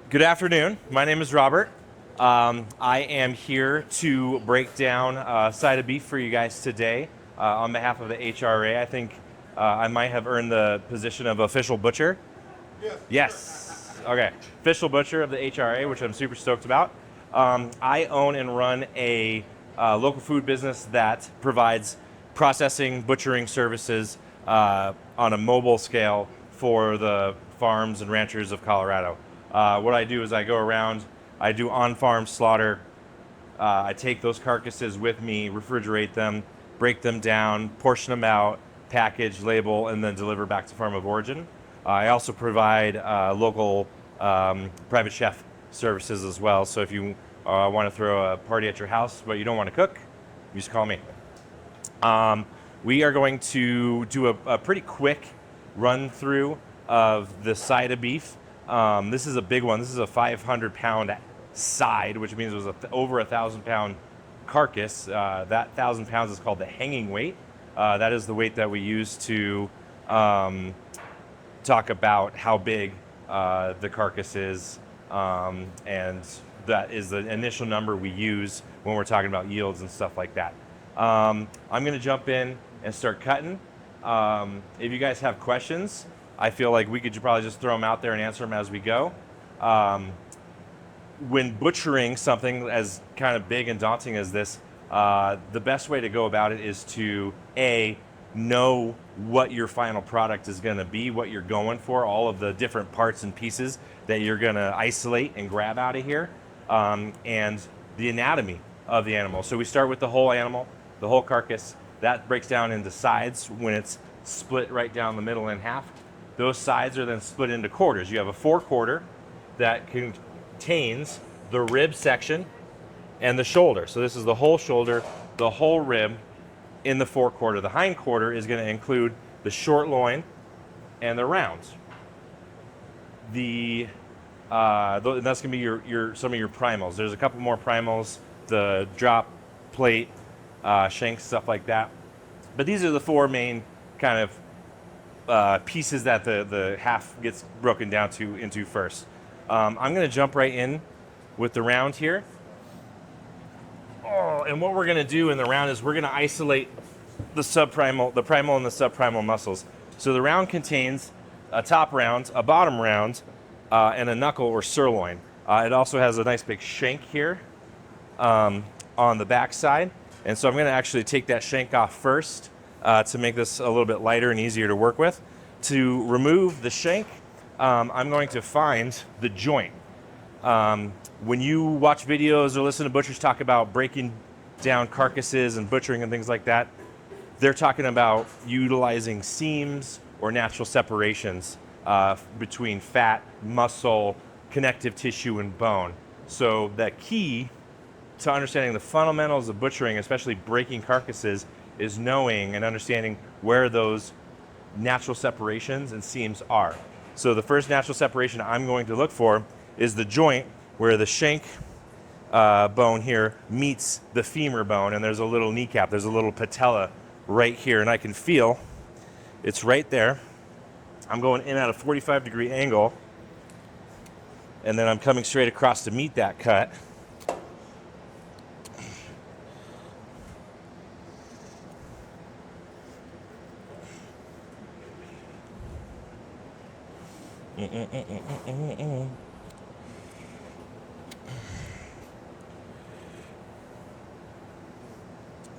Good afternoon. My name is Robert. I am here to break down a side of beef for you guys today on behalf of the HRA. I think I might have earned the position of official butcher. Yes. Okay. Official butcher of the HRA, which I'm super stoked about. I own and run a local food business that provides processing, butchering services on a mobile scale for the farms and ranchers of Colorado. What I do is I go around, I do on-farm slaughter. I take those carcasses with me, refrigerate them, break them down, portion them out, package, label, and then deliver back to farm of origin. I also provide local private chef services as well. So if you want to throw a party at your house but you don't want to cook, you just call me. We are going to do a pretty quick run through of the side of beef. This is a big one. This is a 500-pound side, which means it was over 1,000-pound carcass. That 1,000 pounds is called the hanging weight. That is the weight that we use to talk about how big the carcass is, and that is the initial number we use when we're talking about yields and stuff like that. I'm going to jump in and start cutting. If you guys have questions, I feel like we could probably just throw them out there and answer them as we go. When butchering something as kind of big and daunting as this, the best way to go about it is to know what your final product is going to be, what you're going for, all of the different parts and pieces that you're going to isolate and grab out of here, and the anatomy of the animal. So we start with the whole animal, the whole carcass. That breaks down into sides when it's split right down the middle in half. Those sides are then split into quarters. You have a forequarter that contains the rib section and the shoulder. So this is the whole shoulder, the whole rib in the forequarter. The hind quarter is going to include the short loin and the rounds. That's going to be some of your primals. There's a couple more primals, the drop, plate, shanks, stuff like that. But these are the four main kind of pieces that the half gets broken down into first. I'm going to jump right in with the round here. And what we're going to do in the round is we're going to isolate the primal and the subprimal muscles. So the round contains a top round, a bottom round, and a knuckle or sirloin. It also has a nice big shank here on the back side. And so I'm going to actually take that shank off first to make this a little bit lighter and easier to work with. To remove the shank, I'm going to find the joint. When you watch videos or listen to butchers talk about breaking down carcasses and butchering and things like that, they're talking about utilizing seams or natural separations between fat, muscle, connective tissue, and bone. So the key to understanding the fundamentals of butchering, especially breaking carcasses, is knowing and understanding where those natural separations and seams are. So the first natural separation I'm going to look for is the joint where the shank bone here meets the femur bone, and there's a little kneecap, there's a little patella right here, and I can feel it's right there. I'm going in at a 45-degree angle, and then I'm coming straight across to meet that cut. And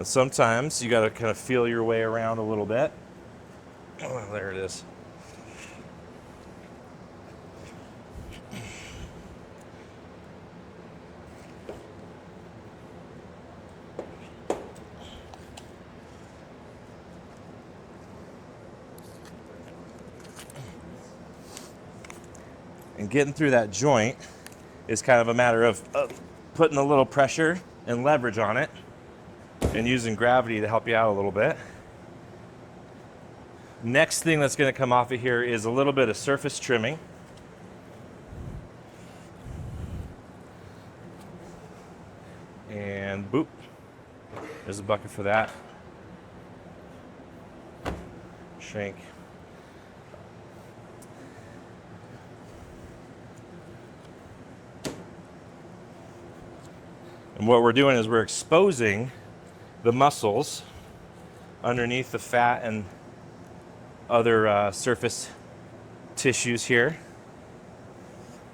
sometimes you got to kind of feel your way around a little bit. Oh, there it is. And getting through that joint is kind of a matter of putting a little pressure and leverage on it and using gravity to help you out a little bit. Next thing that's going to come off of here is a little bit of surface trimming. And boop, there's a bucket for that. Shank. And what we're doing is we're exposing the muscles underneath the fat and other surface tissues here.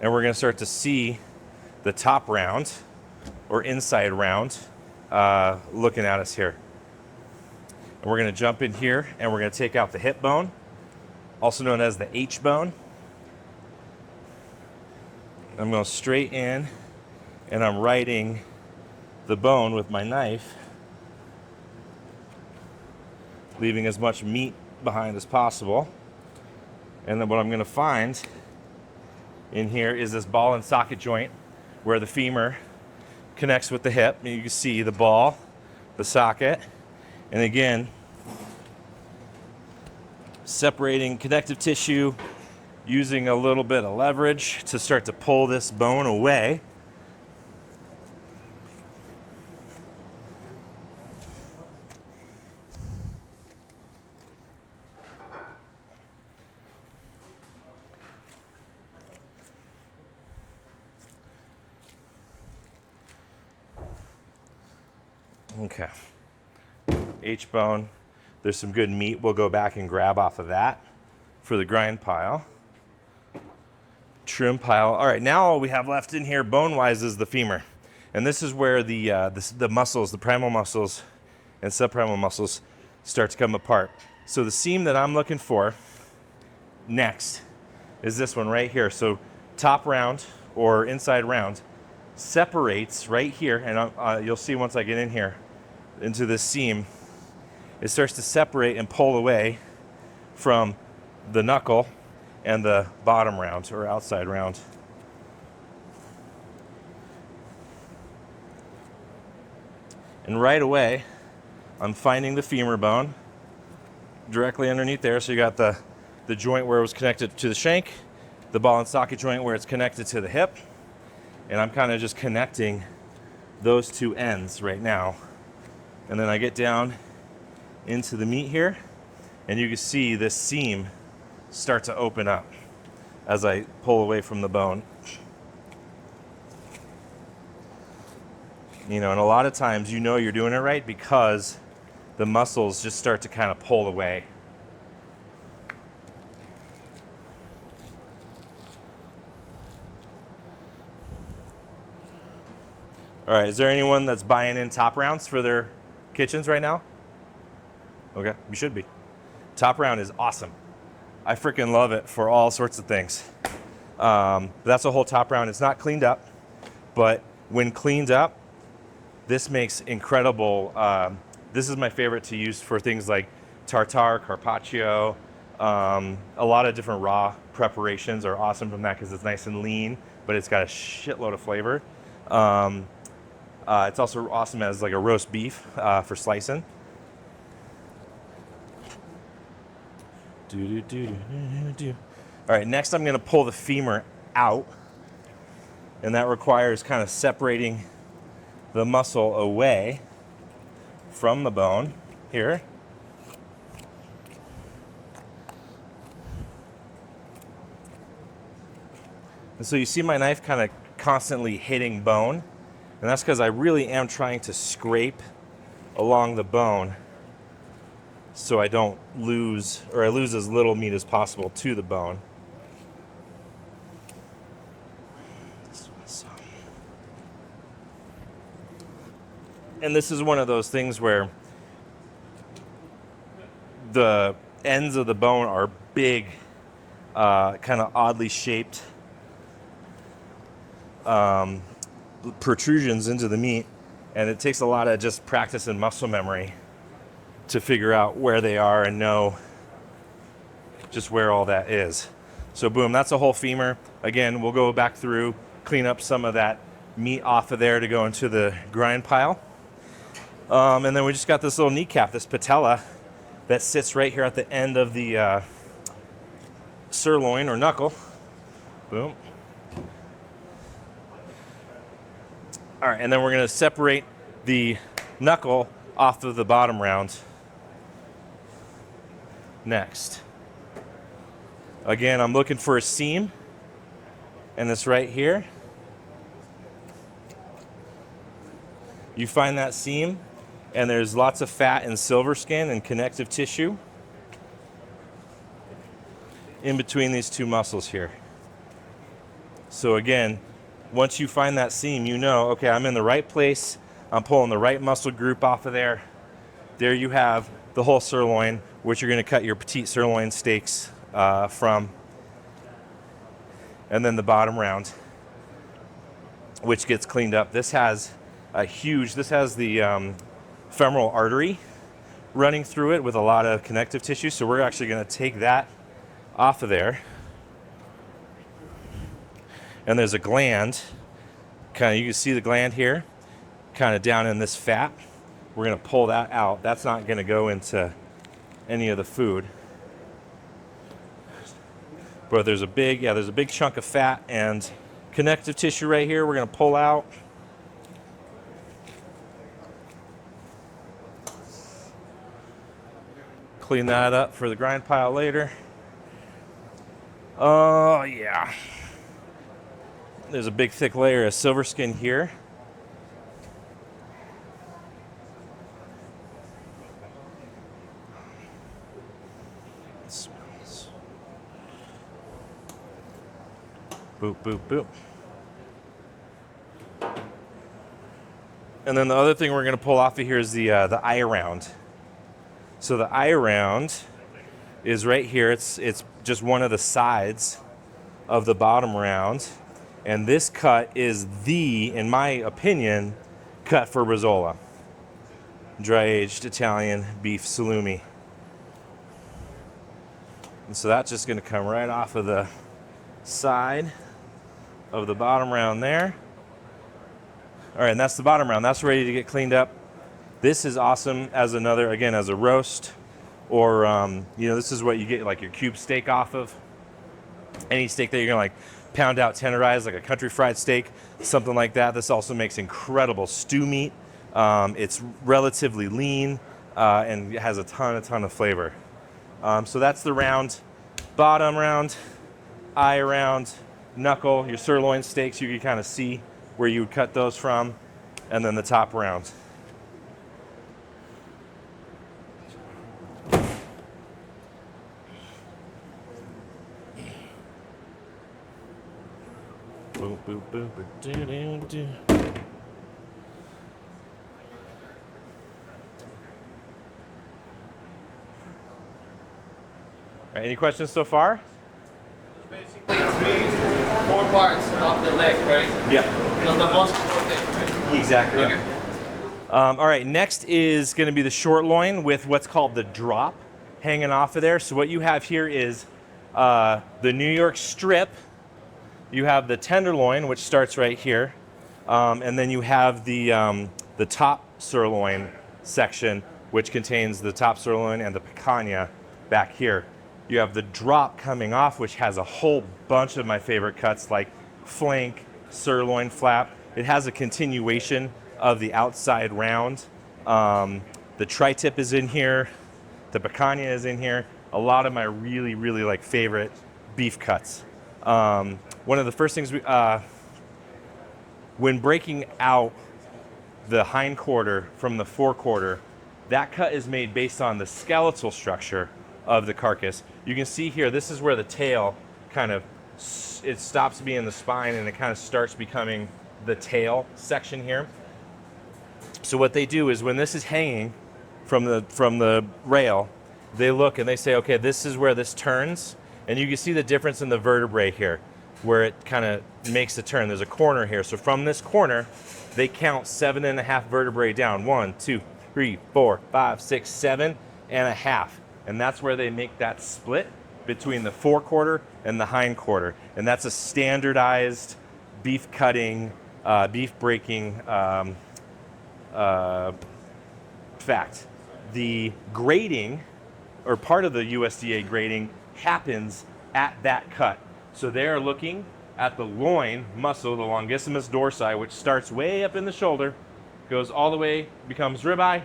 And we're going to start to see the top round or inside round looking at us here. And we're going to jump in here and we're going to take out the hip bone, also known as the H bone. I'm going straight in and I'm righting the bone with my knife, leaving as much meat behind as possible. And then what I'm going to find in here is this ball and socket joint where the femur connects with the hip. You can see the ball, the socket, and again, separating connective tissue, using a little bit of leverage to start to pull this bone away. Okay, H-bone, there's some good meat we'll go back and grab off of that for the grind pile. Trim pile. All right, now all we have left in here bone-wise is the femur. And this is where the muscles, the primal muscles and subprimal muscles start to come apart. So the seam that I'm looking for next is this one right here. So top round or inside round separates right here, and you'll see once I get in here into this seam, it starts to separate and pull away from the knuckle and the bottom round or outside round. And right away, I'm finding the femur bone directly underneath there. So you got the joint where it was connected to the shank, the ball and socket joint where it's connected to the hip, and I'm kind of just connecting those two ends right now. And then I get down into the meat here, and you can see this seam start to open up as I pull away from the bone. You know, and a lot of times you know you're doing it right because the muscles just start to kind of pull away. All right, is there anyone that's buying in top rounds for their kitchens right now? Okay, you should be. Top round is awesome. I freaking love it for all sorts of things. That's a whole top round. It's not cleaned up, but when cleaned up, this makes incredible. This is my favorite to use for things like tartare, carpaccio. A lot of different raw preparations are awesome from that because it's nice and lean, but it's got a shitload of flavor. It's also awesome as like a roast beef for slicing. All right, next I'm going to pull the femur out, and that requires kind of separating the muscle away from the bone here. And so you see my knife kind of constantly hitting bone, and that's because I really am trying to scrape along the bone so I don't lose, or I lose as little meat as possible to the bone. And this is one of those things where the ends of the bone are big, kind of oddly shaped protrusions into the meat, and it takes a lot of just practice and muscle memory to figure out where they are and know just where all that is. So boom, that's a whole femur. Again, we'll go back through, clean up some of that meat off of there to go into the grind pile. And then we just got this little kneecap, this patella, that sits right here at the end of the sirloin or knuckle. Boom. All right, and then we're gonna separate the knuckle off of the bottom round next. Again, I'm looking for a seam, and it's right here. You find that seam, and there's lots of fat and silver skin and connective tissue in between these two muscles here. So again, once you find that seam, you know, okay, I'm in the right place. I'm pulling the right muscle group off of there. There you have the whole sirloin, which you're going to cut your petite sirloin steaks from. And then the bottom round, which gets cleaned up. This has the femoral artery running through it with a lot of connective tissue. So we're actually going to take that off of there. And there's a gland, kind of, you can see the gland here, kind of down in this fat. We're going to pull that out. That's not going to go into any of the food. But there's a big chunk of fat and connective tissue right here we're going to pull out. Clean that up for the grind pile later. Oh, yeah. There's a big thick layer of silver skin here. It smells. Boop, boop, boop. And then the other thing we're going to pull off of here is the eye round. So the eye round is right here. It's just one of the sides of the bottom round. And this cut is in my opinion, cut for Bresaola. Dry-aged Italian beef salumi. And so that's just going to come right off of the side of the bottom round there. All right, and that's the bottom round. That's ready to get cleaned up. This is awesome as as a roast, or this is what you get like your cube steak off of. Any steak that you're gonna like pound out, tenderize, like a country fried steak, something like that. This also makes incredible stew meat. It's relatively lean and it has a ton of flavor. So that's the round, bottom round, eye round, knuckle. Your sirloin steaks, you can kind of see where you would cut those from, and then the top round. Boop, boop, boop, do, do, do. All right, any questions so far? Basically, 4 parts of the leg, right? Yeah. From the most right? Exactly. Okay. All right, next is going to be the short loin with what's called the drop hanging off of there. So what you have here is the New York strip. You have the tenderloin, which starts right here, and then you have the top sirloin section, which contains the top sirloin and the picanha back here. You have the drop coming off, which has a whole bunch of my favorite cuts like flank, sirloin flap. It has a continuation of the outside round. The tri-tip is in here. The picanha is in here. A lot of my really like favorite beef cuts. One of the first things when breaking out the hindquarter from the forequarter, that cut is made based on the skeletal structure of the carcass. You can see here, this is where the tail it stops being the spine and it kind of starts becoming the tail section here. So what they do is when this is hanging from the rail, they look and they say, okay, this is where this turns. And you can see the difference in the vertebrae here, where it kind of makes the turn. There's a corner here. So from this corner, they count 7.5 vertebrae down. 1, 2, 3, 4, 5, 6, 7.5. And that's where they make that split between the forequarter and the hindquarter. And that's a standardized beef cutting, beef breaking fact. The grading, or part of the USDA grading, happens at that cut. So they're looking at the loin muscle, the longissimus dorsi, which starts way up in the shoulder, goes all the way, becomes ribeye.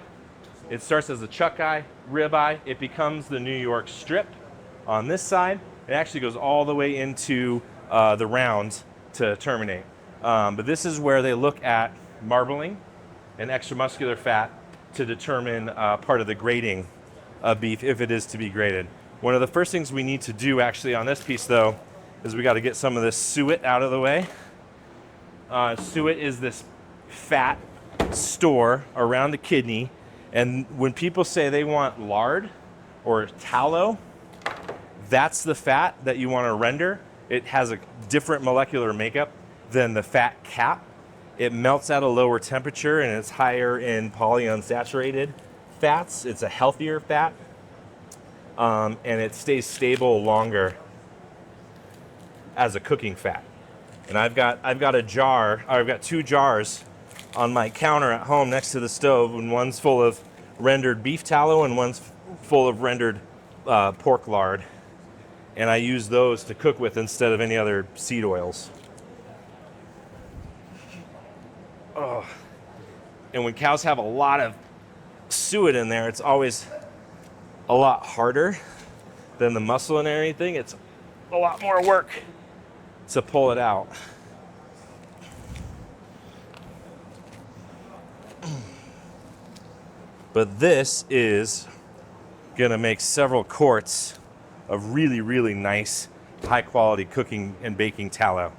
It starts as a chuck eye, ribeye. It becomes the New York strip on this side. It actually goes all the way into the round to terminate. But this is where they look at marbling and extramuscular fat to determine part of the grading of beef if it is to be graded. One of the first things we need to do actually on this piece though is we got to get some of this suet out of the way. Suet is this fat store around the kidney, and when people say they want lard or tallow, that's the fat that you want to render. It has a different molecular makeup than the fat cap. It melts at a lower temperature and it's higher in polyunsaturated fats. It's a healthier fat, and it stays stable longer as a cooking fat. And I've got two jars on my counter at home next to the stove, and one's full of rendered beef tallow and one's full of rendered pork lard. And I use those to cook with instead of any other seed oils. Oh. And when cows have a lot of suet in there, it's always a lot harder than the muscle and anything. It's a lot more work to pull it out. But this is gonna make several quarts of really, really nice, high quality cooking and baking tallow. All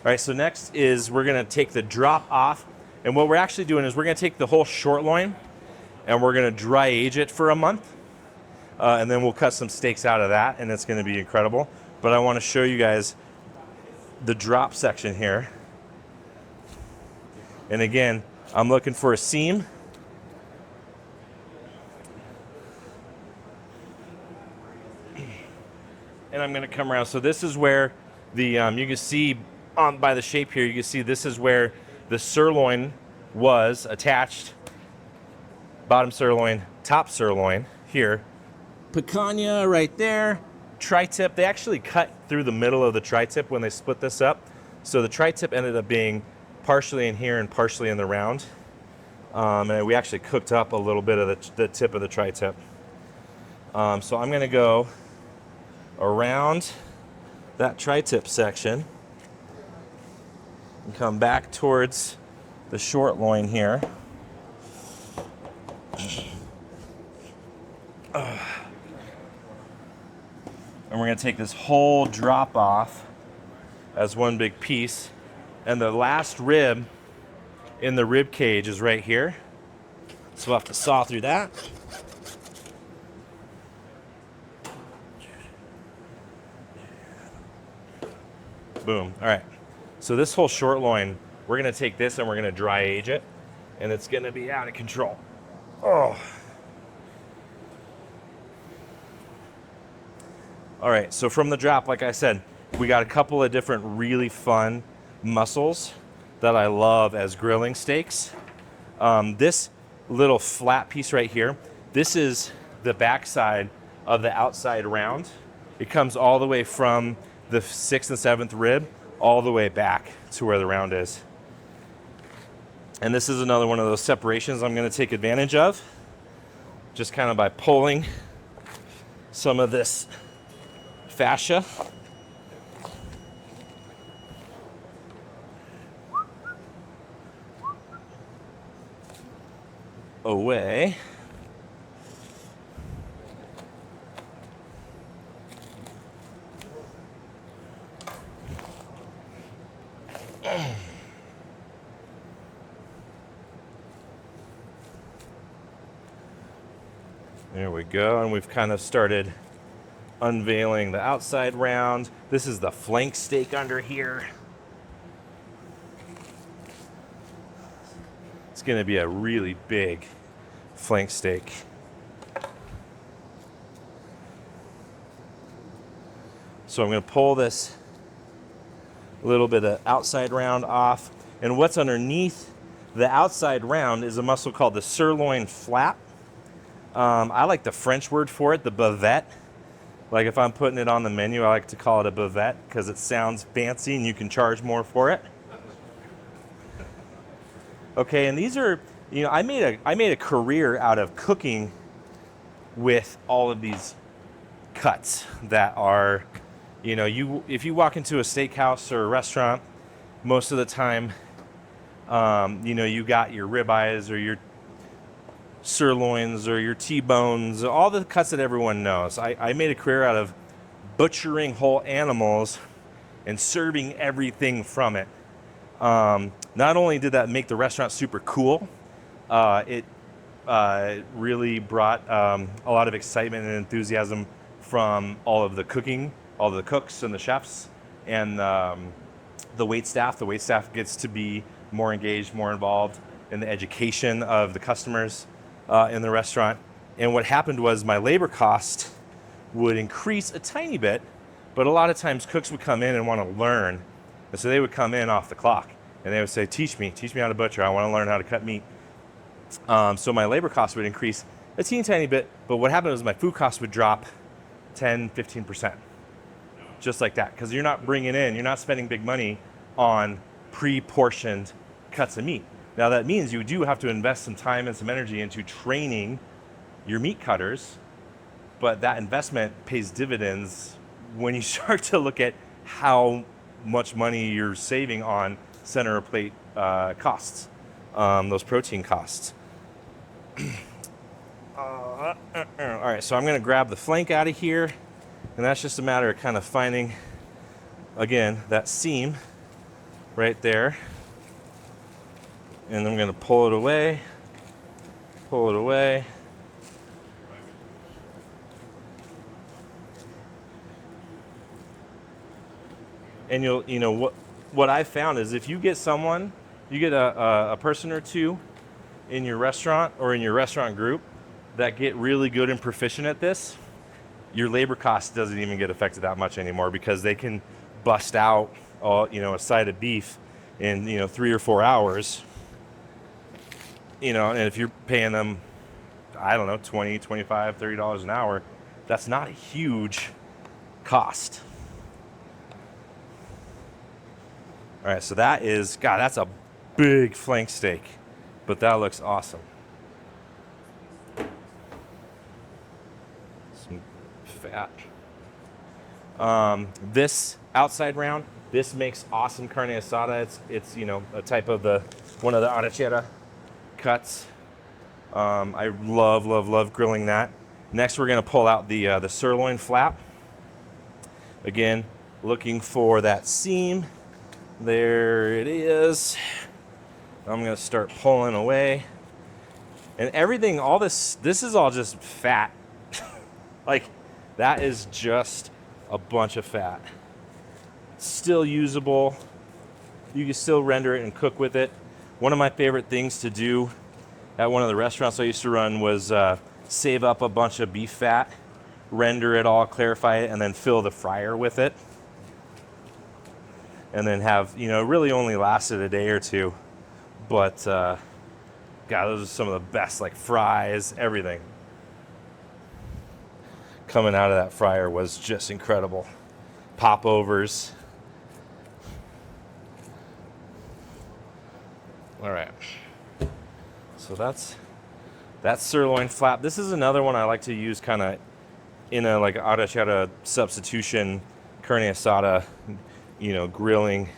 right, so next is we're gonna take the drop off, and what we're actually doing is we're gonna take the whole short loin and we're gonna dry age it for a month, and then we'll cut some steaks out of that, and it's gonna be incredible. But I wanna show you guys the drop section here. And again, I'm looking for a seam. And I'm gonna come around. So this is where the, you can see by the shape here, you can see this is where the sirloin was attached. Bottom sirloin, top sirloin here. Picanha right there, tri-tip. They actually cut through the middle of the tri-tip when they split this up. So the tri-tip ended up being partially in here and partially in the round. And we actually cooked up a little bit of the tip of the tri-tip. So I'm gonna go around that tri-tip section and come back towards the short loin here. And we're going to take this whole drop off as one big piece, and the last rib in the rib cage is right here, so we'll have to saw through that. Boom. All right. So this whole short loin, we're going to take this and we're going to dry age it, and it's going to be out of control. Oh. All right. So from the drop, like I said, we got a couple of different really fun muscles that I love as grilling steaks. This little flat piece right here, this is the backside of the outside round. It comes all the way from the 6th and 7th rib all the way back to where the round is. And this is another one of those separations I'm going to take advantage of, just kind of by pulling some of this fascia. Away. There we go, and we've kind of started unveiling the outside round. This is the flank steak under here. It's going to be a really big flank steak. So I'm going to pull this little bit of outside round off, and what's underneath the outside round is a muscle called the sirloin flap. I like the French word for it, the bavette. Like if I'm putting it on the menu, I like to call it a bavette because it sounds fancy and you can charge more for it. Okay, and these are, you know, I made a career out of cooking with all of these cuts that are, you know, if you walk into a steakhouse or a restaurant, most of the time You know, you got your ribeyes or your sirloins or your T-bones, all the cuts that everyone knows. I made a career out of butchering whole animals and serving everything from it. Not only did that make the restaurant super cool, it really brought a lot of excitement and enthusiasm from all of the cooking, all of the cooks and the chefs, and the wait staff. The wait staff gets to be more engaged, more involved in the education of the customers in the restaurant. And what happened was my labor cost would increase a tiny bit, but a lot of times cooks would come in and want to learn. And so they would come in off the clock and they would say, teach me how to butcher. I want to learn how to cut meat. So my labor cost would increase a teeny tiny bit, but what happened was my food cost would drop 10, 15%. Just like that, because you're not you're not spending big money on pre-portioned cuts of meat. Now that means you do have to invest some time and some energy into training your meat cutters, but that investment pays dividends when you start to look at how much money you're saving on center of plate costs, those protein costs. All right, so I'm gonna grab the flank out of here, and that's just a matter of kind of finding, again, that seam right there. And I'm gonna pull it away. And you know what I've found is if you get a person or two in your restaurant or in your restaurant group that get really good and proficient at this, your labor cost doesn't even get affected that much anymore, because they can bust out a side of beef in 3 or 4 hours. And if you're paying them, I don't know, $20, $25, $30 an hour, that's not a huge cost. All right, so that's a big flank steak, but that looks awesome. Some fat. This outside round, this makes awesome carne asada. It's a type of one of the arrachera cuts. I love grilling that. Next, we're gonna pull out the sirloin flap. Again, looking for that seam. There it is. I'm gonna start pulling away. And everything, this is all just fat. Like, that is just a bunch of fat. Still usable. You can still render it and cook with it. One of my favorite things to do at one of the restaurants I used to run was save up a bunch of beef fat, render it all, clarify it, and then fill the fryer with it. And then have, really only lasted a day or two. But, God, those are some of the best, like fries, everything. Coming out of that fryer was just incredible. Popovers. All right. So that's sirloin flap. This is another one I like to use kind of in a like arrachera substitution carne asada, grilling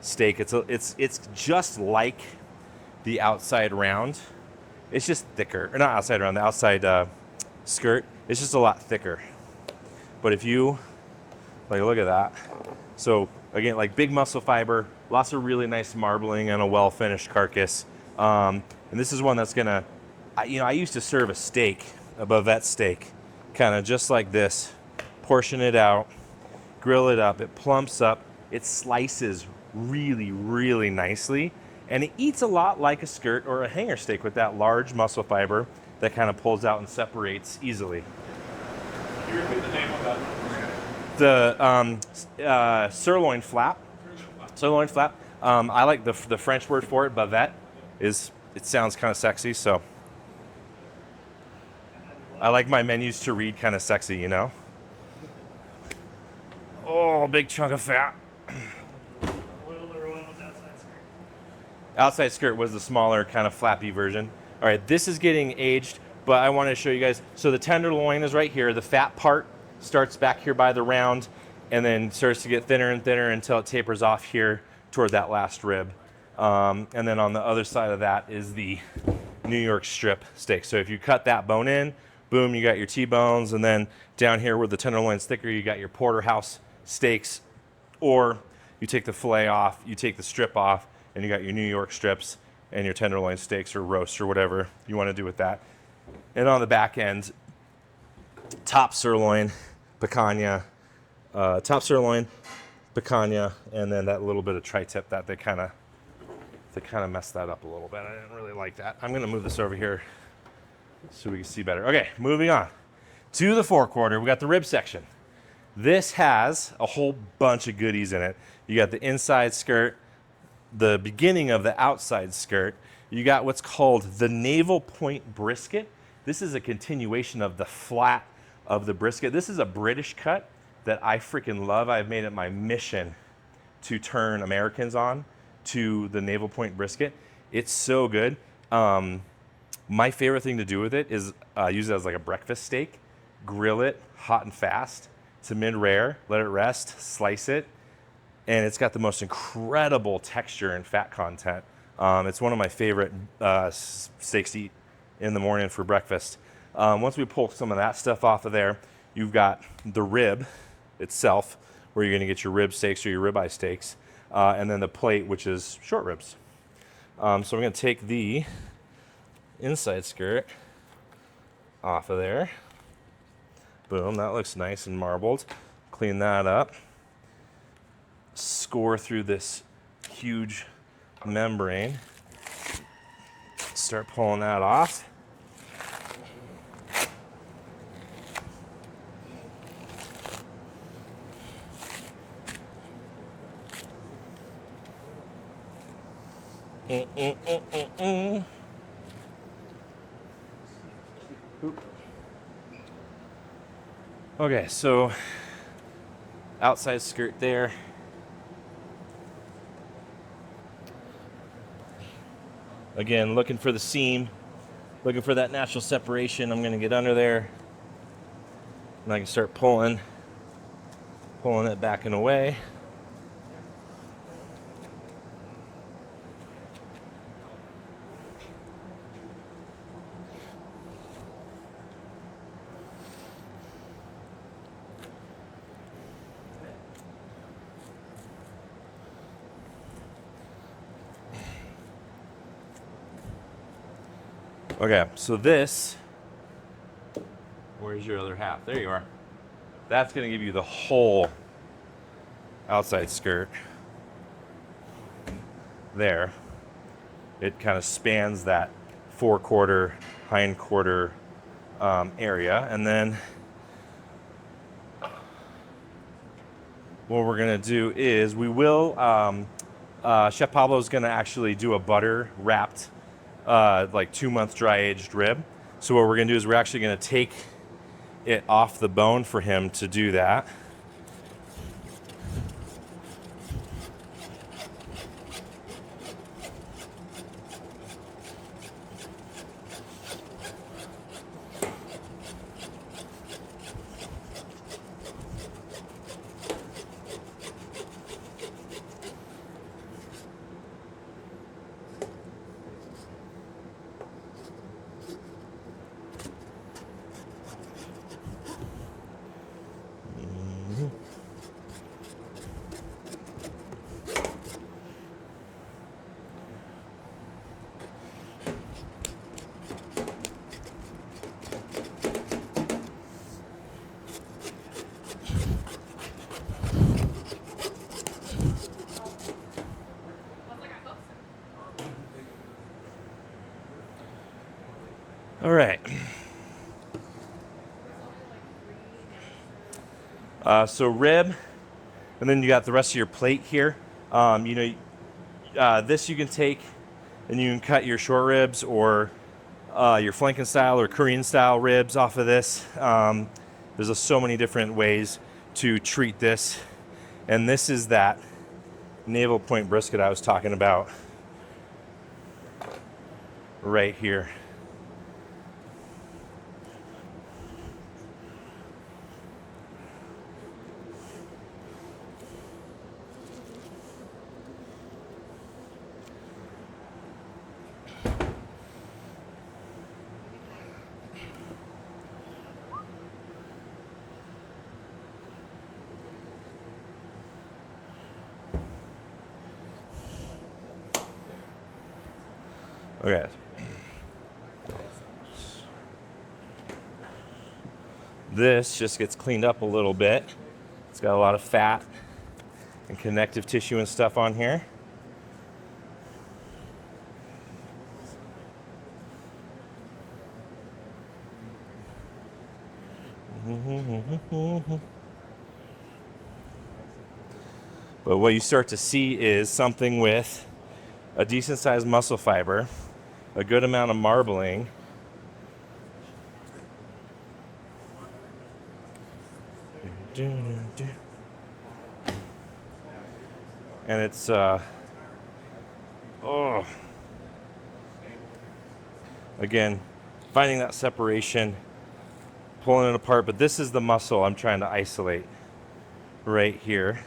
steak. It's just like the outside round. It's just thicker, or not outside round, the outside skirt. It's just a lot thicker. But if you look at that. So again, like big muscle fiber, lots of really nice marbling and a well-finished carcass. And this is one that's gonna, I used to serve a steak, a bavette steak, kind of just like this, portion it out, grill it up, it plumps up, it slices really, really nicely, and it eats a lot like a skirt or a hanger steak with that large muscle fiber that kind of pulls out and separates easily. Can you repeat the name of that? The sirloin flap. Sirloin flap. I like the French word for it, bavette. It sounds kind of sexy, so I like my menus to read kind of sexy, Oh, big chunk of fat. Oiled or oiled outside skirt? Outside skirt was the smaller, kind of flappy version. All right, this is getting aged, but I want to show you guys. So the tenderloin is right here. The fat part starts back here by the round and then starts to get thinner and thinner until it tapers off here toward that last rib. And then on the other side of that is the New York strip steak. So if you cut that bone in, boom, you got your T-bones, and then down here where the tenderloin's thicker, you got your porterhouse steaks, or you take the fillet off, you take the strip off, and you got your New York strips and your tenderloin steaks or roast or whatever you want to do with that. And on the back end, top sirloin, picanha, and then that little bit of tri-tip that they kind of messed that up a little bit. I didn't really like that. I'm gonna move this over here so we can see better. Okay, moving on to the forequarter. We got the rib section. This has a whole bunch of goodies in it. You got the inside skirt, the beginning of the outside skirt. You got what's called the navel point brisket. This is a continuation of the flat of the brisket. This is a British cut that I freaking love. I've made it my mission to turn Americans on to the navel point brisket. It's so good. My favorite thing to do with it is use it as like a breakfast steak, grill it hot and fast to mid-rare, let it rest, slice it, and it's got the most incredible texture and fat content. It's one of my favorite steaks to eat in the morning for breakfast. Once we pull some of that stuff off of there, you've got the rib itself, where you're gonna get your rib steaks or your ribeye steaks, and then the plate, which is short ribs. So we're gonna take the inside skirt off of there. Boom, that looks nice and marbled. Clean that up. Score through this huge membrane. Start pulling that off. Okay, so outside skirt there. Again, looking for the seam, looking for that natural separation. I'm gonna get under there and I can start pulling it back and away. Okay, so this, where's your other half? There you are. That's gonna give you the whole outside skirt there. It kind of spans that forequarter, hind quarter area. And then what we're gonna do is we will, Chef Pablo's gonna actually do a butter wrapped like 2-month dry aged rib. So what we're gonna do is we're actually gonna take it off the bone for him to do that. All right. So rib, and then you got the rest of your plate here. This you can take and you can cut your short ribs or your flanken style or Korean style ribs off of this. There's so many different ways to treat this. And this is that navel point brisket I was talking about right here. Okay. This just gets cleaned up a little bit. It's got a lot of fat and connective tissue and stuff on here. But what you start to see is something with a decent sized muscle fiber, a good amount of marbling, and it's again, finding that separation, pulling it apart. But this is the muscle I'm trying to isolate right here.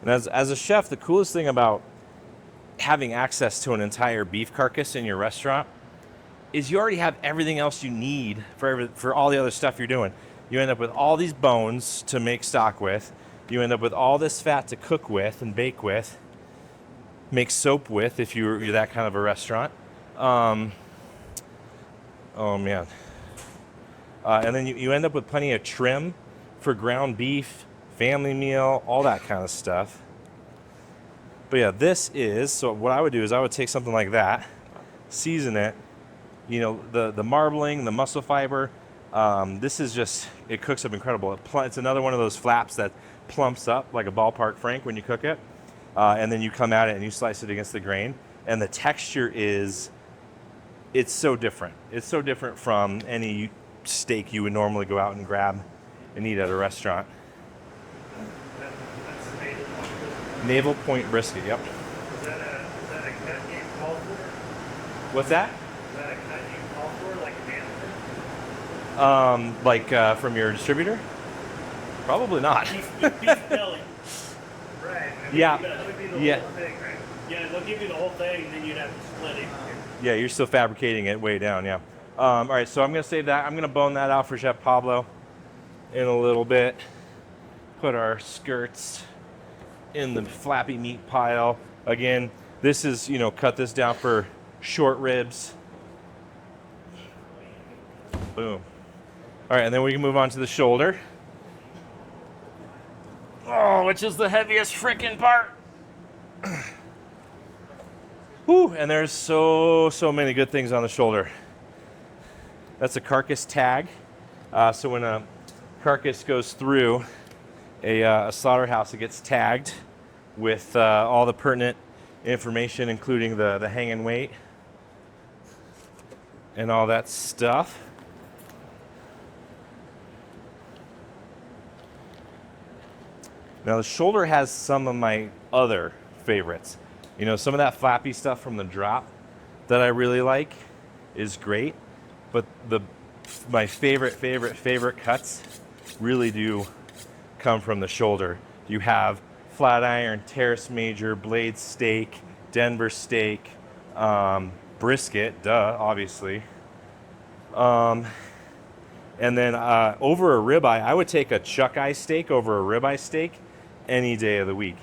And as a chef, the coolest thing about having access to an entire beef carcass in your restaurant is you already have everything else you need for all the other stuff you're doing. You end up with all these bones to make stock with. You end up with all this fat to cook with and bake with, make soap with if you're that kind of a restaurant. Oh man. And then you end up with plenty of trim for ground beef, family meal, all that kind of stuff. But yeah, this is, so what I would do is I would take something like that, season it, you know, the marbling, the muscle fiber, this is just, it cooks up incredible. It's another one of those flaps that plumps up like a ballpark frank when you cook it. And then you come at it and you slice it against the grain. And the texture is, it's so different. It's so different from any steak you would normally go out and grab and eat at a restaurant. That's the Naval Point brisket, yep. Is that a cut you call for? What's that? Is that a cut you call for, like a manager? From your distributor? Probably not. Beef belly. Right. I mean, Yeah. That would be the Yeah. whole thing, right? Yeah, they'll give you the whole thing, then you'd have to split it. Yeah, you're still fabricating it way down, yeah. All right, so I'm gonna save that. I'm gonna bone that out for Chef Pablo in a little bit. Put our skirts in the flappy meat pile. Again, this is, you know, cut this down for short ribs. Boom. All right, and then we can move on to the shoulder. Oh, which is the heaviest freaking part. Whew, and there's so many good things on the shoulder. That's a carcass tag. So when a carcass goes through a slaughterhouse, it gets tagged with all the pertinent information, including the hanging weight and all that stuff. Now the shoulder has some of my other favorites. You know, some of that flappy stuff from the drop that I really like is great, but my favorite cuts really do come from the shoulder. You have flat iron, terrace major, blade steak, Denver steak, brisket, duh, obviously. And then over a ribeye, I would take a chuck eye steak over a ribeye steak any day of the week.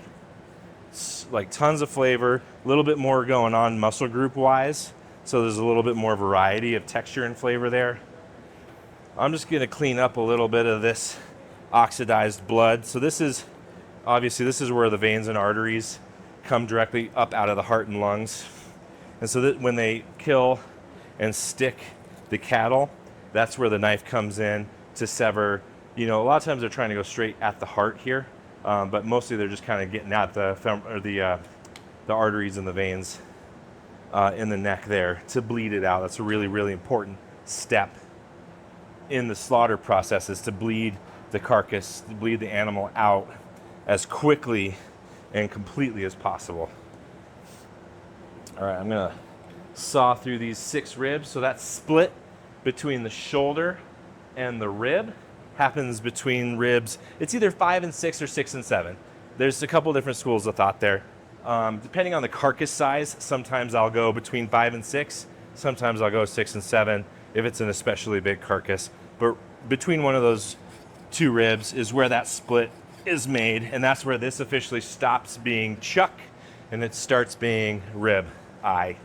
It's like tons of flavor, a little bit more going on muscle group wise, so there's a little bit more variety of texture and flavor there. I'm just gonna clean up a little bit of this oxidized blood. So this is, obviously this is where the veins and arteries come directly up out of the heart and lungs. And so that when they kill and stick the cattle, that's where the knife comes in to sever. You know, a lot of times they're trying to go straight at the heart here, but mostly they're just kind of getting at the arteries and the veins. in the neck there to bleed it out. That's a really, really important step in the slaughter process, is to bleed the carcass, to bleed the animal out as quickly and completely as possible. All right, I'm gonna saw through these 6 ribs. So that split between the shoulder and the rib happens between ribs. It's either 5 and 6 or 6 and 7. There's a couple different schools of thought there. Depending on the carcass size, sometimes I'll go between 5 and 6. Sometimes I'll go 6 and 7 if it's an especially big carcass. But between one of those 2 ribs is where that split is made, and that's where this officially stops being chuck and it starts being rib eye.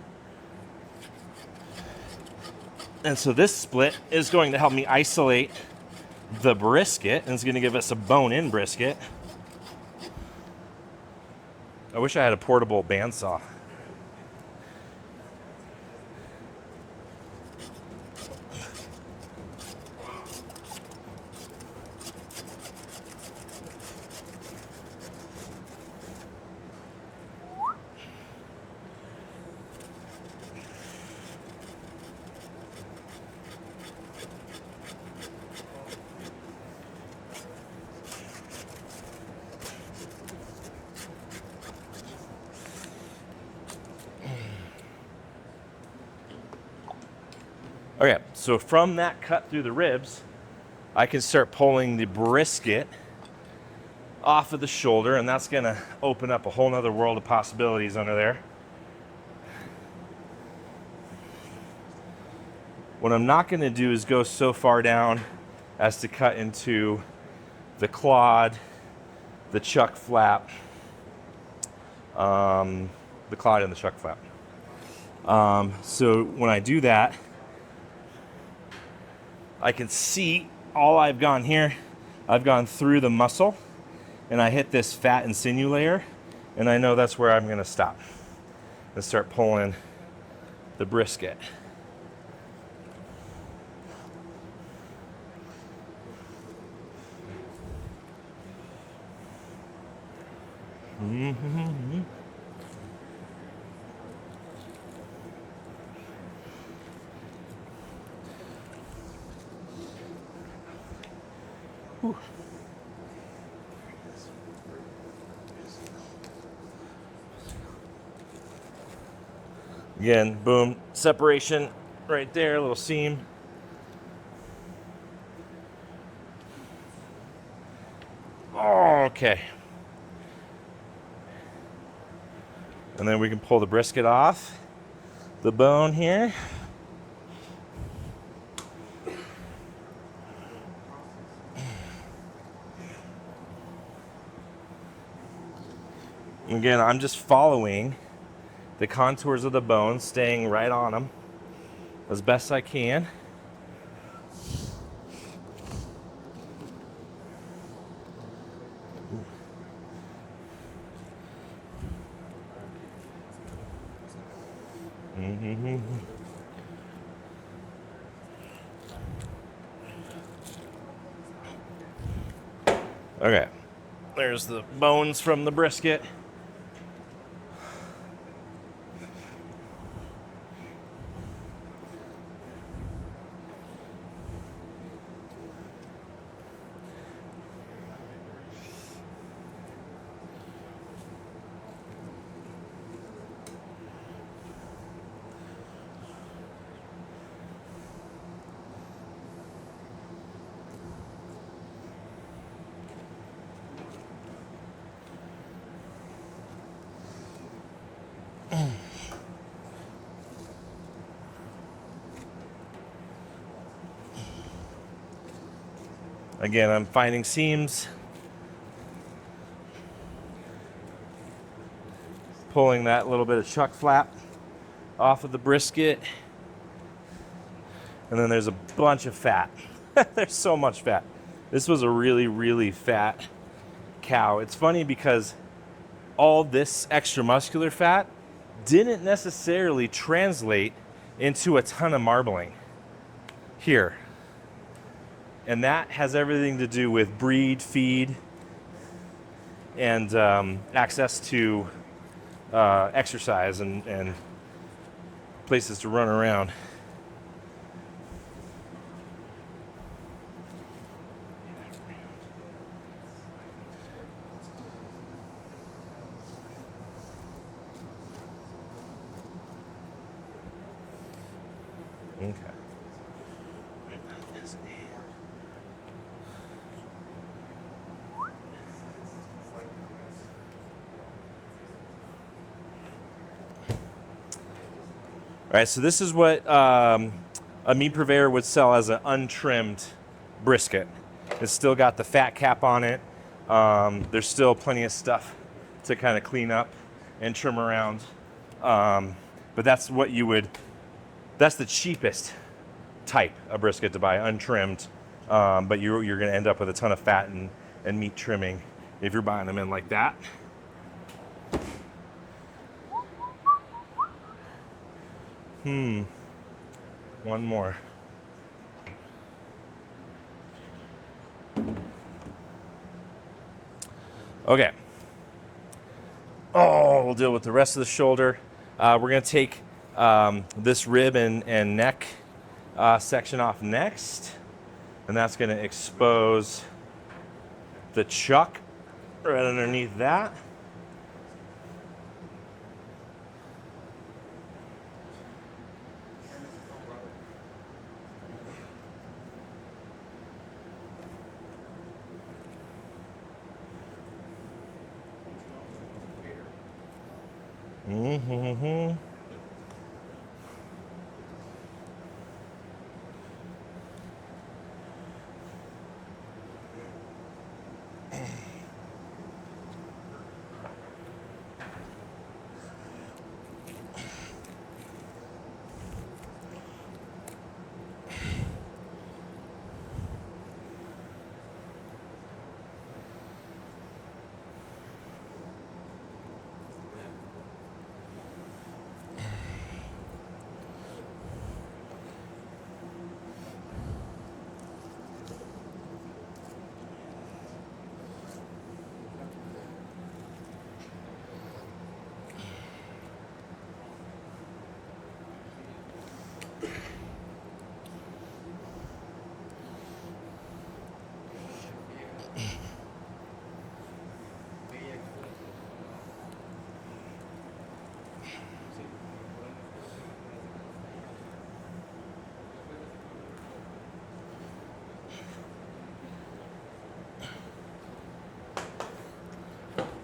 And so this split is going to help me isolate the brisket, and it's going to give us a bone-in brisket. I wish I had a portable bandsaw. Okay, so from that cut through the ribs, I can start pulling the brisket off of the shoulder, and that's gonna open up a whole nother world of possibilities under there. What I'm not gonna do is go so far down as to cut into the clod, the chuck flap, the clod and the chuck flap. So when I do that, I can see all I've gone here. I've gone through the muscle, and I hit this fat and sinew layer, and I know that's where I'm gonna stop and start pulling the brisket. Mm-hmm. Whew. Again, boom, separation right there, a little seam. Okay. And then we can pull the brisket off the bone here. Again, I'm just following the contours of the bone, staying right on them as best I can. Mm-hmm. Okay, there's the bones from the brisket. Again, I'm finding seams, pulling that little bit of chuck flap off of the brisket, and then there's a bunch of fat. There's so much fat. This was a really, really fat cow. It's funny because all this extra muscular fat didn't necessarily translate into a ton of marbling here. And that has everything to do with breed, feed, and access to exercise and places to run around. Okay. All right, so this is what a meat purveyor would sell as an untrimmed brisket. It's still got the fat cap on it. There's still plenty of stuff to kind of clean up and trim around. But that's what you would, that's the cheapest type of brisket to buy, untrimmed. But you're going to end up with a ton of fat and meat trimming if you're buying them in like that. One more. Okay. Oh, we'll deal with the rest of the shoulder. We're going to take this rib and neck section off next. And that's going to expose the chuck right underneath that.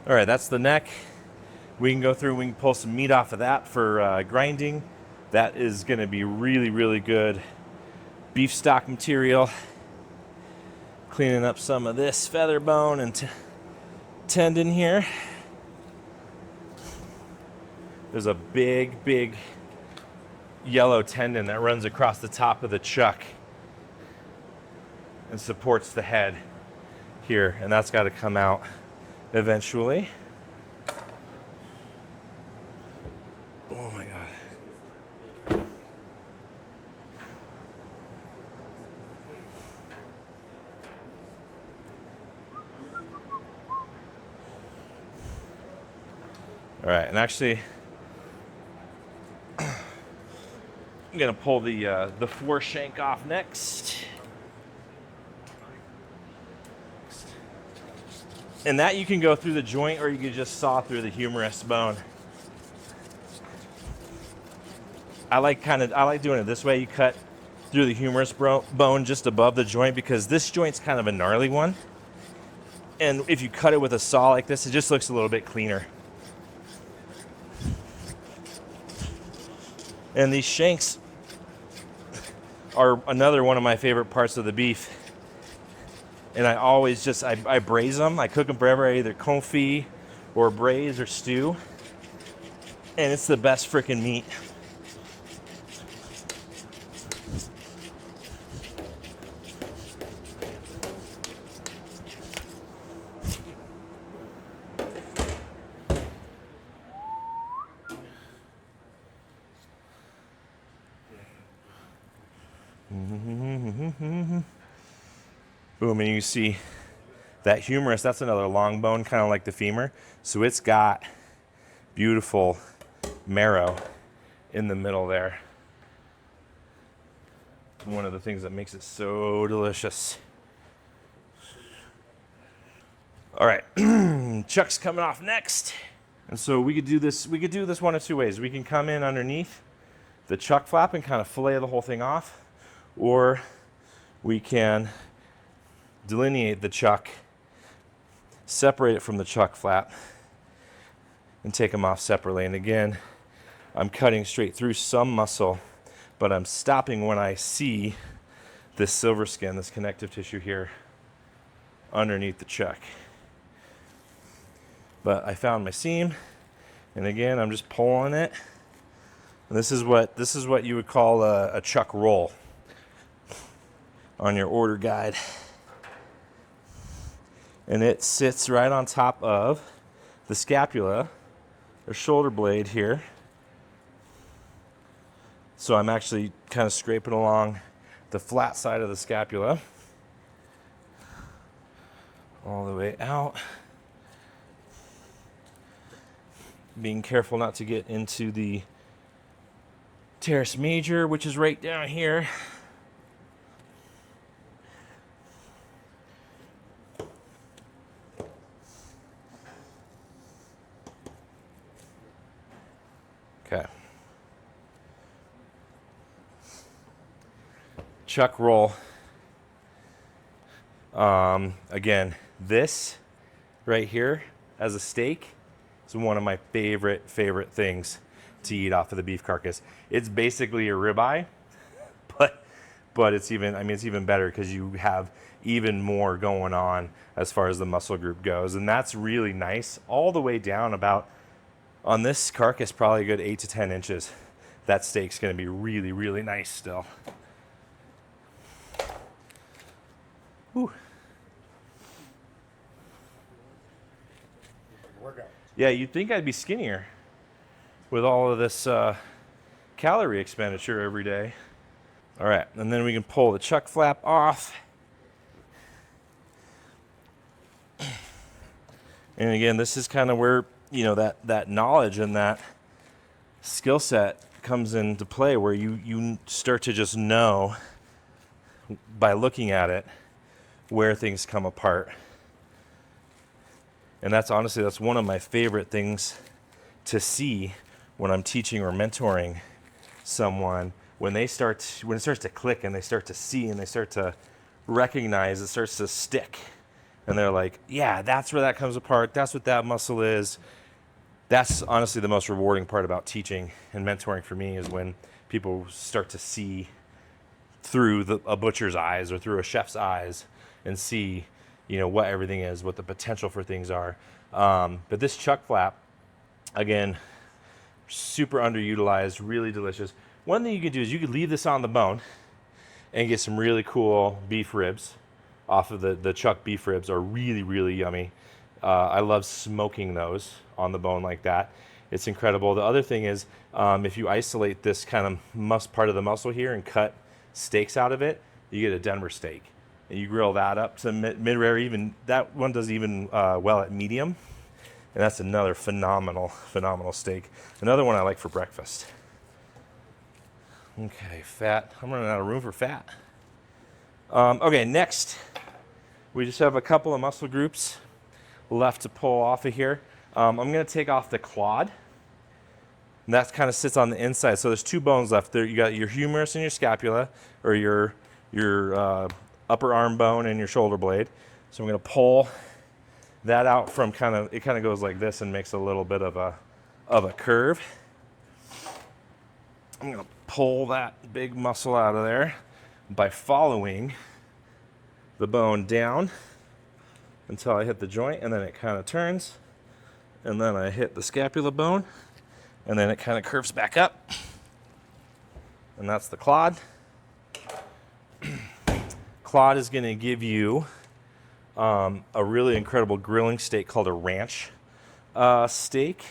All right, that's the neck. We can go through, we can pull some meat off of that for grinding. That is gonna be really, really good beef stock material. Cleaning up some of this feather bone and tendon here. There's a big, big yellow tendon that runs across the top of the chuck and supports the head here, and that's got to come out eventually. Oh my God. All right, and actually, I'm gonna pull the foreshank off next. And that you can go through the joint, or you can just saw through the humerus bone. I like doing it this way. You cut through the humerus bone just above the joint, because this joint's kind of a gnarly one. And if you cut it with a saw like this, it just looks a little bit cleaner. And these shanks are another one of my favorite parts of the beef. And I always just, I braise them. I cook them forever. I either confit or braise or stew. And it's the best freaking meat. Boom, and you see that humerus, that's another long bone, kind of like the femur. So it's got beautiful marrow in the middle there. One of the things that makes it so delicious. All right, chuck's coming off next. And so we could do this one of two ways. We can come in underneath the chuck flap and kind of fillet the whole thing off, or we can delineate the chuck, separate it from the chuck flap, and take them off separately. And again, I'm cutting straight through some muscle, but I'm stopping when I see this silver skin, this connective tissue here underneath the chuck. But I found my seam, and again, I'm just pulling it. And this is what you would call a chuck roll on your order guide. And it sits right on top of the scapula or shoulder blade here. So I'm actually kind of scraping along the flat side of the scapula all the way out. Being careful not to get into the teres major, which is right down here. Okay. Chuck roll. Again, this right here as a steak is one of my favorite things to eat off of the beef carcass. It's basically a ribeye, but it's even better because you have even more going on as far as the muscle group goes, and that's really nice. All the way down about on this carcass, probably a good 8 to 10 inches. That steak's going to be really nice still. Whew. Yeah, you'd think I'd be skinnier with all of this calorie expenditure every day. All right, and then we can pull the chuck flap off. And again, this is kind of where, you know, that knowledge and that skill set comes into play, where you start to just know by looking at it where things come apart. And that's one of my favorite things to see when I'm teaching or mentoring someone, when it starts to click and they start to see and they start to recognize, it starts to stick. And they're like, yeah, that's where that comes apart. That's what that muscle is. That's honestly the most rewarding part about teaching and mentoring for me, is when people start to see through a butcher's eyes or through a chef's eyes and see, you know, what everything is, what the potential for things are. But this chuck flap, again, super underutilized, really delicious. One thing you could do is you could leave this on the bone and get some really cool beef ribs off of the chuck. Beef ribs are really yummy. I love smoking those on the bone like that. It's incredible. The other thing is, if you isolate this kind of part of the muscle here and cut steaks out of it, you get a Denver steak. And you grill that up to mid-rare. Even that one does even well at medium. And that's another phenomenal steak. Another one I like for breakfast. Okay, fat. I'm running out of room for fat. Okay, next, we just have a couple of muscle groups left to pull off of here. I'm going to take off the quad. And that kind of sits on the inside. So there's two bones left there. You got your humerus and your scapula, or your upper arm bone and your shoulder blade. So I'm going to pull that out from it kind of goes like this and makes a little bit of a curve. I'm going to pull that big muscle out of there by following the bone down until I hit the joint, and then it kind of turns, and then I hit the scapula bone, and then it kind of curves back up, and that's the clod. Clod is going to give you a really incredible grilling steak called a ranch steak.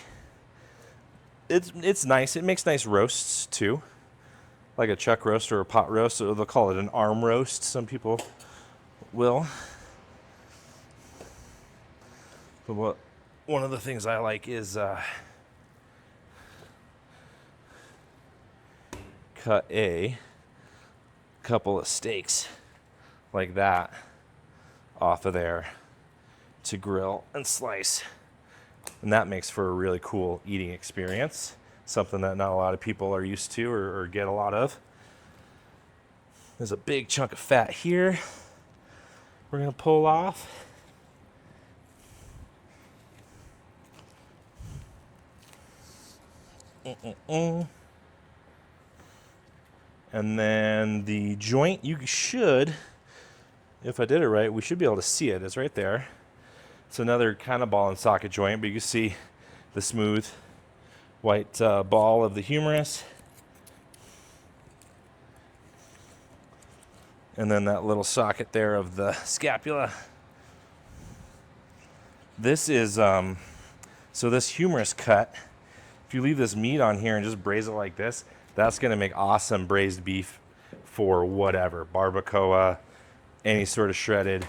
It's nice. It makes nice roasts too, like a chuck roast or a pot roast. So they'll call it an arm roast. Some people will. But one of the things I like is cut a couple of steaks like that off of there to grill and slice. And that makes for a really cool eating experience, something that not a lot of people are used to or get a lot of. There's a big chunk of fat here we're going to pull off. And then the joint, you should, if I did it right, we should be able to see it. It's right there. It's another kind of ball and socket joint, but you can see the smooth white ball of the humerus. And then that little socket there of the scapula. This is, so this humerus cut, if you leave this meat on here and just braise it like this, that's going to make awesome braised beef for whatever, barbacoa, any sort of shredded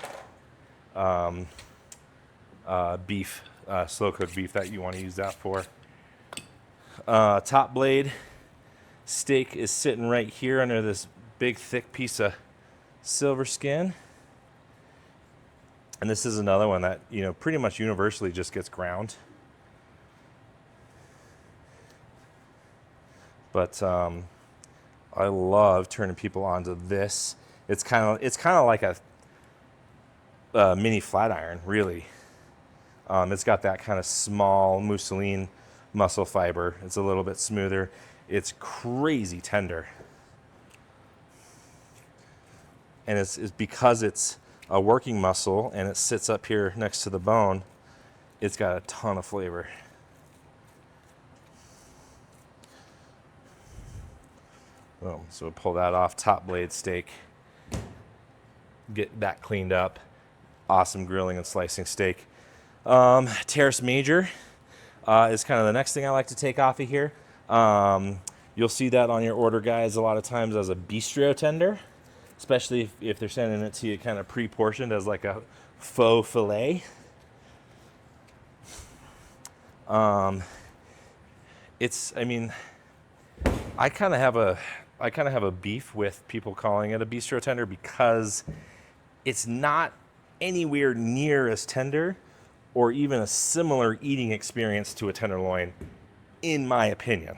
beef, slow-cooked beef that you want to use that for. Top blade steak is sitting right here under this big, thick piece of silver skin. And this is another one that, you know, pretty much universally just gets ground. But I love turning people onto this. It's kind of like a mini flat iron, really. It's got that kind of small mousseline muscle fiber. It's a little bit smoother. It's crazy tender. And it's because it's a working muscle and it sits up here next to the bone, it's got a ton of flavor. Oh, so we'll pull that off. Top blade steak. Get that cleaned up. Awesome grilling and slicing steak. Terrace major is kind of the next thing I like to take off of here. You'll see that on your order guides a lot of times as a bistro tender, especially if they're sending it to you kind of pre-portioned as like a faux fillet. I kind of have a beef with people calling it a bistro tender because it's not anywhere near as tender or even a similar eating experience to a tenderloin, in my opinion.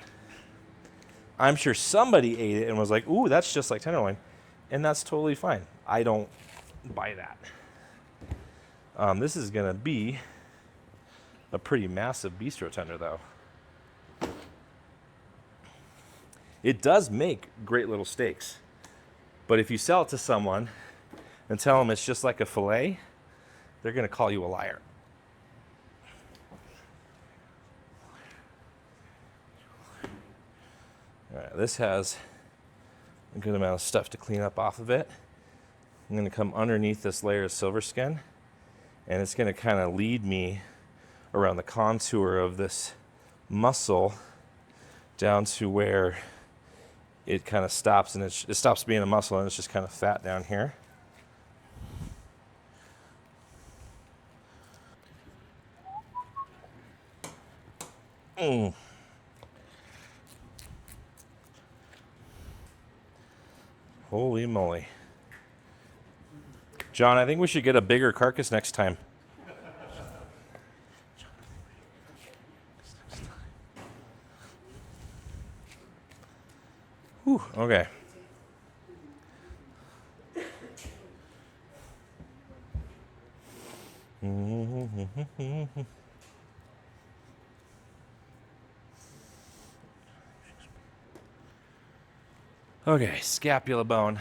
I'm sure somebody ate it and was like, ooh, that's just like tenderloin, and that's totally fine. I don't buy that. This is gonna be a pretty massive bistro tender though. It does make great little steaks, but if you sell it to someone and tell them it's just like a fillet, they're going to call you a liar. All right, this has a good amount of stuff to clean up off of it. I'm going to come underneath this layer of silver skin, and it's going to kind of lead me around the contour of this muscle down to where it kind of stops, and it stops being a muscle and it's just kind of fat down here. Holy moly. John, I think we should get a bigger carcass next time. Whew, okay. Okay, scapula bone.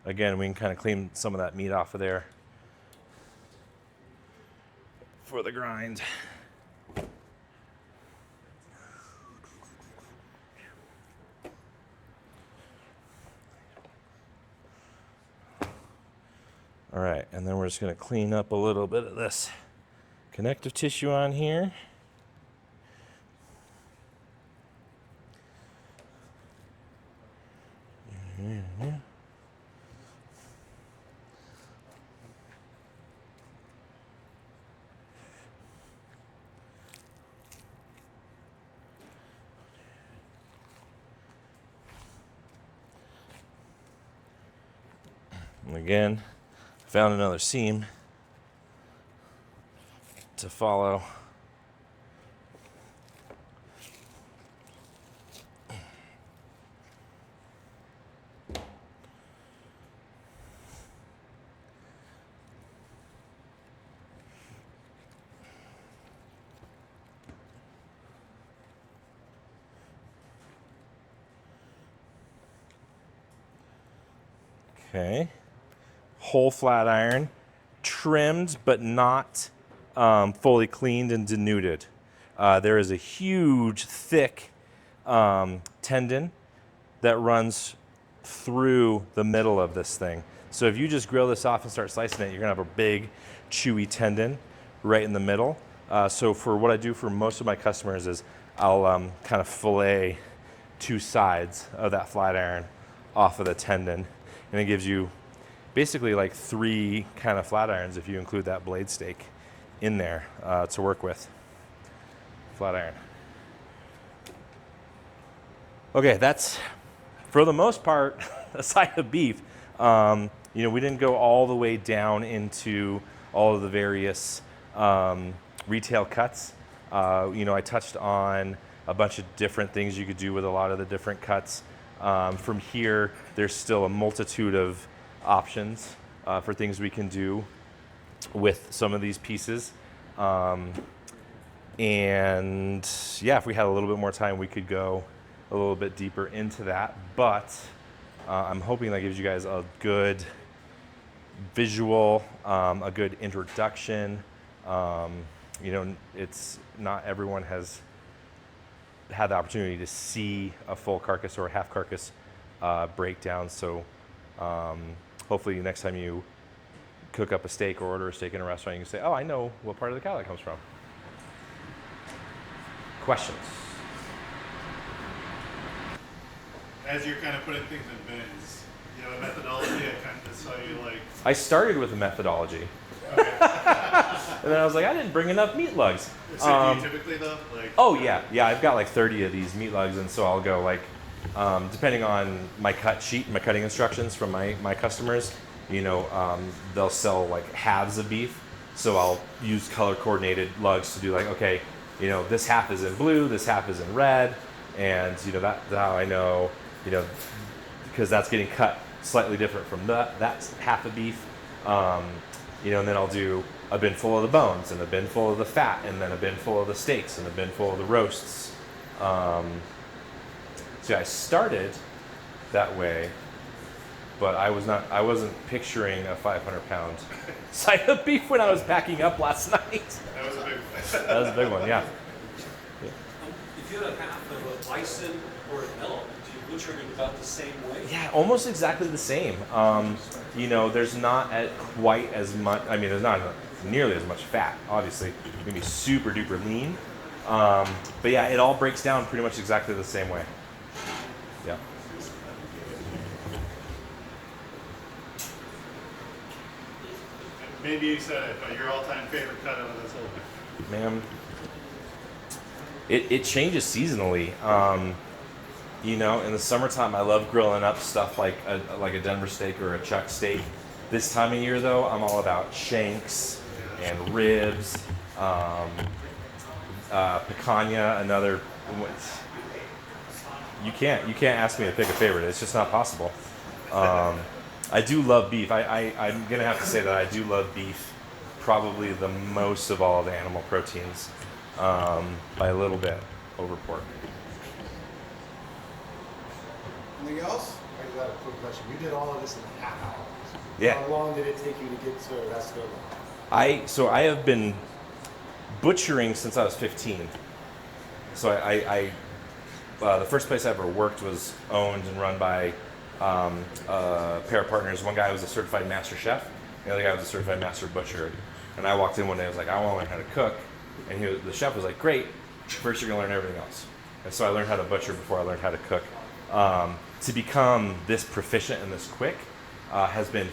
Again, we can kind of clean some of that meat off of there for the grind. All right, and then we're just going to clean up a little bit of this connective tissue on here. again, found another seam to follow. Okay, whole flat iron, trimmed but not fully cleaned and denuded. There is a huge, thick tendon that runs through the middle of this thing. So if you just grill this off and start slicing it, you're gonna have a big, chewy tendon right in the middle. So for what I do for most of my customers is I'll kind of fillet two sides of that flat iron off of the tendon. And it gives you basically like 3 kind of flat irons if you include that blade stake in there to work with. Flat iron. Okay, that's for the most part a side of beef. You know, we didn't go all the way down into all of the various retail cuts. You know, I touched on a bunch of different things you could do with a lot of the different cuts. From here, there's still a multitude of options for things we can do with some of these pieces. And yeah, if we had a little bit more time, we could go a little bit deeper into that. But I'm hoping that gives you guys a good visual, a good introduction. You know, it's not everyone has had the opportunity to see a full carcass or a half carcass breakdown. So hopefully next time you cook up a steak or order a steak in a restaurant, you can say, oh, I know what part of the cow that comes from. Questions? As you're kind of putting things in bins, you have a methodology. I kind of saw you like. I started with a methodology. Okay. And then I was like, I didn't bring enough meat lugs. So do you typically though? Like. Oh yeah, I've got like 30 of these meat lugs, and so I'll go like, depending on my cut sheet, my cutting instructions from my customers, you know, they'll sell like halves of beef, so I'll use color coordinated lugs to do like, okay, you know, this half is in blue, this half is in red, and you know that's how I know, you know, because that's getting cut slightly different from that half of beef. You know, and then I'll do a bin full of the bones, and a bin full of the fat, and then a bin full of the steaks, and a bin full of the roasts. So yeah, I started that way, but I wasn't picturing a 500-pound side of beef when I was packing up last night. That was a big one. That was a big one, yeah. If you had half of a bison or an elk, do you butcher it about the same way? Yeah, almost exactly the same. You know, there's not quite as much, I mean, there's not nearly as much fat, obviously. It's gonna be super duper lean. But yeah, it all breaks down pretty much exactly the same way. Yeah. Maybe you said it, but your all-time favorite cut out of this whole thing. Man, it changes seasonally. You know, in the summertime, I love grilling up stuff like a Denver steak or a chuck steak. This time of year, though, I'm all about shanks and ribs, picanha. Another, you can't ask me to pick a favorite. It's just not possible. I do love beef. I'm gonna have to say that I do love beef, probably the most of all the animal proteins, by a little bit over pork. Anything else? I just got a quick question. You did all of this in a half hour. Yeah. How long did it take you to get to that skill level? I have been butchering since I was 15. So I the first place I ever worked was owned and run by a pair of partners. One guy was a certified master chef, the other guy was a certified master butcher. And I walked in one day, I was like, I want to learn how to cook. And the chef was like, great, first you're gonna learn everything else. And so I learned how to butcher before I learned how to cook. To become this proficient and this quick has been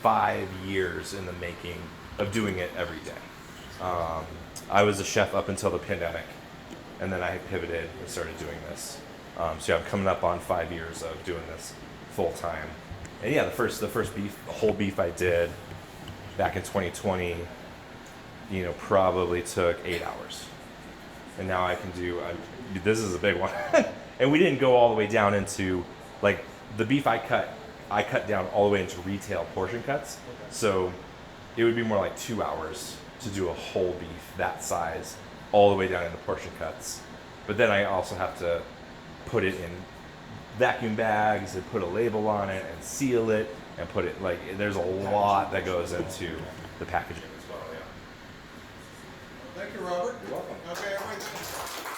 5 years in the making of doing it every day. I was a chef up until the pandemic, and then I pivoted and started doing this. So yeah, I'm coming up on 5 years of doing this full time. And yeah, the first beef, the whole beef I did back in 2020, you know, probably took 8 hours. And now I can do, this is a big one. And we didn't go all the way down into, like, the beef I cut down all the way into retail portion cuts. So it would be more like 2 hours to do a whole beef that size all the way down into portion cuts. But then I also have to put it in vacuum bags and put a label on it and seal it and put it, like, there's a lot that goes into the packaging as well. Yeah. Thank you, Robert. You're welcome. Okay, everybody.